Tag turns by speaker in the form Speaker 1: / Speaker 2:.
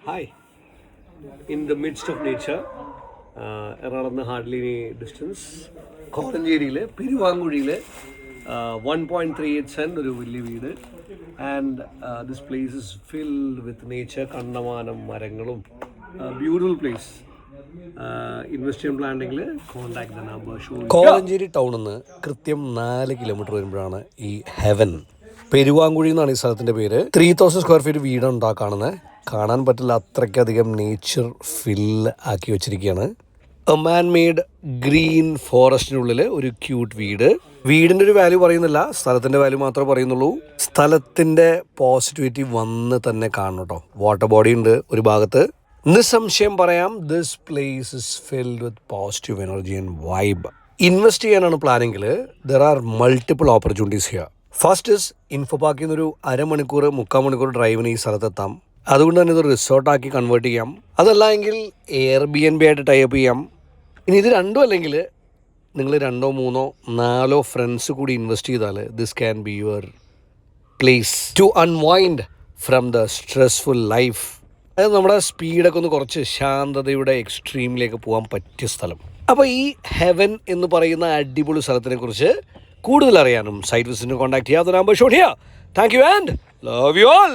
Speaker 1: Hi, in the midst of nature, around hardly any distance, കോലഞ്ചേരിയിലെ പെരുവാങ്കുഴിയിലെ 1.38 cent ഒരു വലിയ വീട് and this place is filled with nature. കണ്ടമാനം മരങ്ങളും ബ്യൂട്ടിഫുൾ പ്ലേസ്. ഇൻവെസ്റ്റ് ചെയ്യാൻ പ്ലാനിങ്ങിൽ കോൺടാക്ട് ദ നമ്പർ ഷോ.
Speaker 2: കോലഞ്ചേരി ടൗണിൽ നിന്ന് കൃത്യം 4 കിലോമീറ്റർ വരുമ്പോഴാണ് ഈ ഹെവൻ. പെരുവാങ്കുഴി എന്നാണ് ഈ സ്ഥലത്തിൻ്റെ പേര്. 3000 സ്ക്വയർ ഫീറ്റ് വീടാണ് ഉണ്ടാക്കുന്നത്. കാണാൻ പറ്റില്ല, അത്രയ്ക്കധികം നേച്ചർ ഫില്ല് ആക്കി വെച്ചിരിക്കുകയാണ്. എ മാൻ മെയ്ഡ് ഗ്രീൻ ഫോറസ്റ്റിനുള്ളിൽ ഒരു ക്യൂട്ട് വീട്. വീടിൻ്റെ ഒരു വാല്യൂ പറയുന്നില്ല, സ്ഥലത്തിൻ്റെ വാല്യൂ മാത്രമേ പറയുന്നുള്ളൂ. സ്ഥലത്തിൻ്റെ പോസിറ്റിവിറ്റി വന്ന് തന്നെ കാണണം കേട്ടോ. വാട്ടർ ബോഡി ഉണ്ട് ഒരു ഭാഗത്ത്. നിസ്സംശയം പറയാം, this place is filled with positive energy and vibe. Invest ചെയ്യാനാണ് പ്ലാനെങ്കിൽ there are multiple opportunities here. First is ഇൻഫോ പാർക്കിൽ നിന്നൊരു 3.5 മണിക്കൂർ ഡ്രൈവിന് ഈ സ്ഥലത്തെത്താം. അതുകൊണ്ട് തന്നെ ഇത് റിസോർട്ടാക്കി കൺവേർട്ട് ചെയ്യാം. അതല്ല എങ്കിൽ എയർബിഎൻബി ആയിട്ട് ടൈപ്പ് ചെയ്യാം. ഇനി ഇത് രണ്ടും അല്ലെങ്കിൽ നിങ്ങൾ 2, 3, 4 ഫ്രണ്ട്സ് കൂടി ഇൻവെസ്റ്റ് ചെയ്താൽ this can be your place to unwind from the stressful life. അതായത് നമ്മുടെ സ്പീഡൊക്കെ ഒന്ന് കുറച്ച് ശാന്തതയുടെ എക്സ്ട്രീമിലേക്ക് പോകാൻ പറ്റിയ സ്ഥലം. അപ്പോൾ ഈ ഹെവൻ എന്ന് പറയുന്ന അടിപൊളി സ്ഥലത്തിനെ കുറിച്ച് കൂടുതൽ അറിയാനും സൈറ്റ് വിസിറ്റിന് കോൺടാക്ട് ചെയ്യാത്ത നമ്പർ ഷോട്ട് ചെയ്യാം. Thank you and love you all.